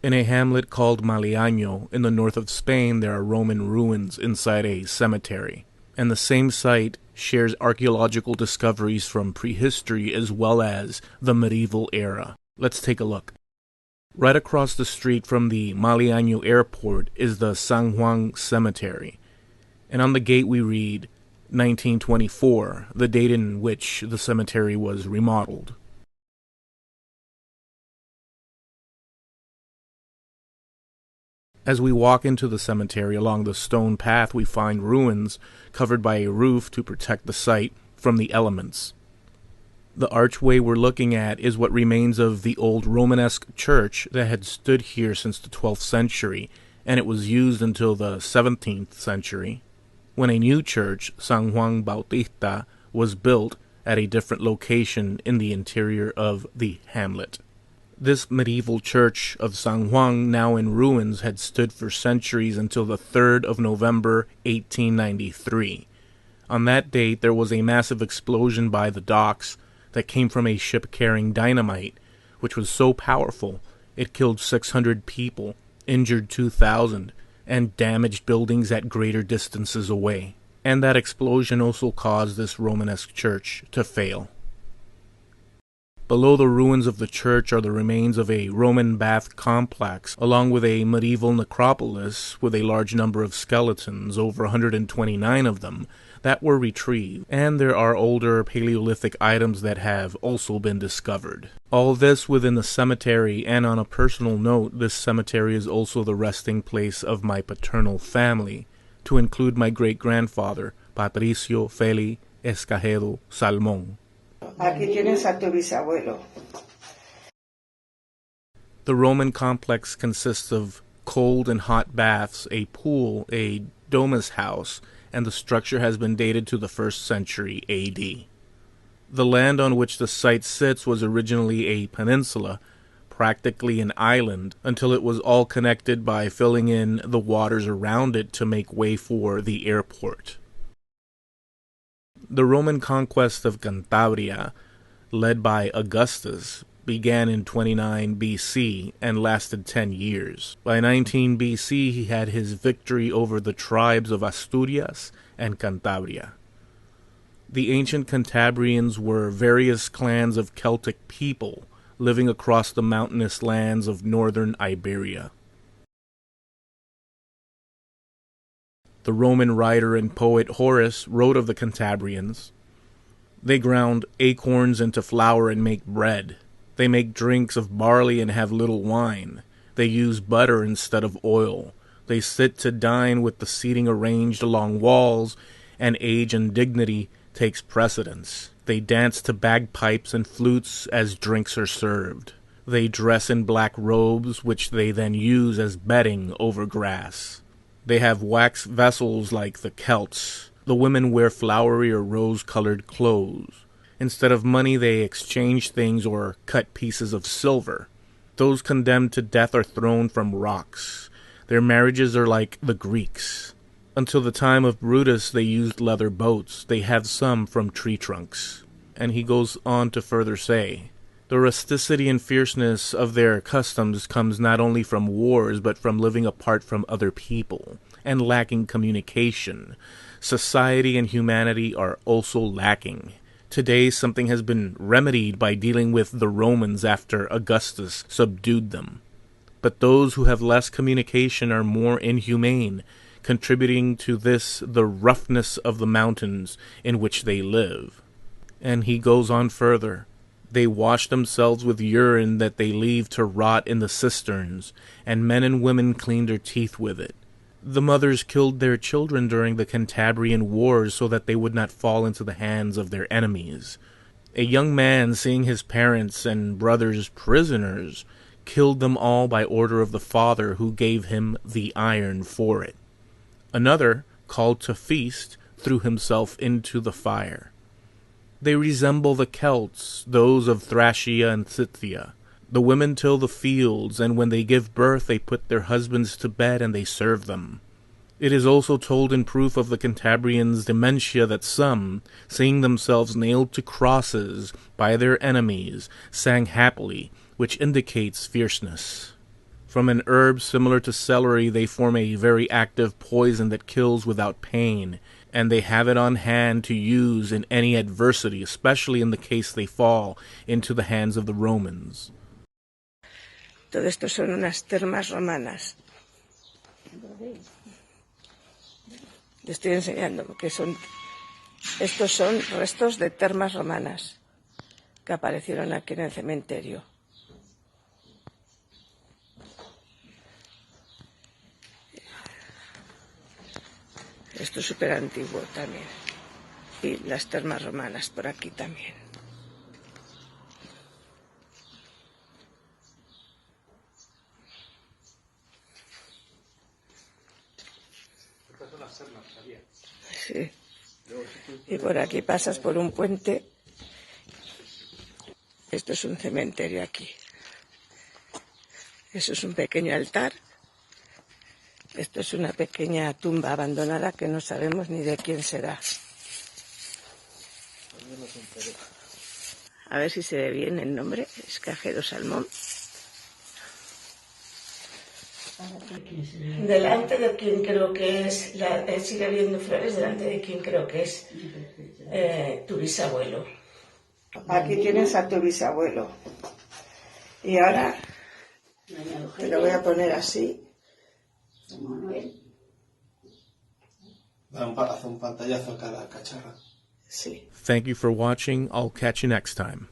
In a hamlet called Maliaño in the north of Spain, there are Roman ruins inside a cemetery, and the same site shares archaeological discoveries from prehistory as well as the medieval era. Let's take a look. Right across the street from the Maliaño airport is the San Juan cemetery, and on the gate we read 1924, the date in which the cemetery was remodeled. As we walk into the cemetery along the stone path, we find ruins covered by a roof to protect the site from the elements. The archway we're looking at is what remains of the old Romanesque church that had stood here since the 12th century, and it was used until the 17th century, when a new church, San Juan Bautista, was built at a different location in the interior of the hamlet. This medieval church of San Juan, now in ruins, had stood for centuries until the 3rd of November, 1893. On that date, there was a massive explosion by the docks that came from a ship carrying dynamite, which was so powerful it killed 600 people, injured 2,000, and damaged buildings at greater distances away. And that explosion also caused this Romanesque church to fail. Below the ruins of the church are the remains of a Roman bath complex, along with a medieval necropolis with a large number of skeletons, over 129 of them, that were retrieved, and there are older Palaeolithic items that have also been discovered. All this within the cemetery, and on a personal note, this cemetery is also the resting place of my paternal family, to include my great-grandfather, Patricio Feli Escajedo Salmón. Aquí tienes a tu bisabuelo. The Roman complex consists of cold and hot baths, a pool, a domus house, and the structure has been dated to the 1st century AD. The land on which the site sits was originally a peninsula, practically an island, until it was all connected by filling in the waters around it to make way for the airport. The Roman conquest of Cantabria, led by Augustus, began in 29 BC and lasted 10 years. By 19 BC, he had his victory over the tribes of Asturias and Cantabria. The ancient Cantabrians were various clans of Celtic people living across the mountainous lands of northern Iberia. The Roman writer and poet Horace wrote of the Cantabrians. They ground acorns into flour and make bread. They make drinks of barley and have little wine. They use butter instead of oil. They sit to dine with the seating arranged along walls, and age and dignity takes precedence. They dance to bagpipes and flutes as drinks are served. They dress in black robes, which they then use as bedding over grass. They have wax vessels like the Celts. The women wear flowery or rose-colored clothes. Instead of money, they exchange things or cut pieces of silver. Those condemned to death are thrown from rocks. Their marriages are like the Greeks. Until the time of Brutus, they used leather boats. They have some from tree trunks. And he goes on to further say, the rusticity and fierceness of their customs comes not only from wars, but from living apart from other people, and lacking communication. Society and humanity are also lacking. Today, something has been remedied by dealing with the Romans after Augustus subdued them. But those who have less communication are more inhumane, contributing to this the roughness of the mountains in which they live. And he goes on further. They wash themselves with urine that they leave to rot in the cisterns, and men and women clean their teeth with it. The mothers killed their children during the Cantabrian Wars so that they would not fall into the hands of their enemies. A young man, seeing his parents and brothers prisoners, killed them all by order of the father who gave him the iron for it. Another, called to feast, threw himself into the fire. They resemble the Celts, those of Thracia and Scythia. The women till the fields, and when they give birth they put their husbands to bed and they serve them. It is also told in proof of the Cantabrians' dementia that some, seeing themselves nailed to crosses by their enemies, sang happily, which indicates fierceness. From an herb similar to celery, they form a very active poison that kills without pain, and they have it on hand to use in any adversity, especially in the case they fall into the hands of the Romans. Todo esto son unas termas romanas. Le estoy enseñando que estos son restos de termas romanas que aparecieron aquí en el cementerio. Esto es súper antiguo también. Y las termas romanas por aquí también. Sí. Y por aquí pasas por un puente. Esto es un cementerio aquí. Eso es un pequeño altar. Esto es una pequeña tumba abandonada que no sabemos ni de quién será. A ver si se ve bien el nombre. Escajero Salmón. Delante de quien creo que es, sigue habiendo flores, delante de quien creo que es tu bisabuelo. Aquí tienes a tu bisabuelo. Y ahora te lo voy a poner así. Hace un pantallazo a cada cacharra. Sí. Thank you for watching. I'll catch you next time.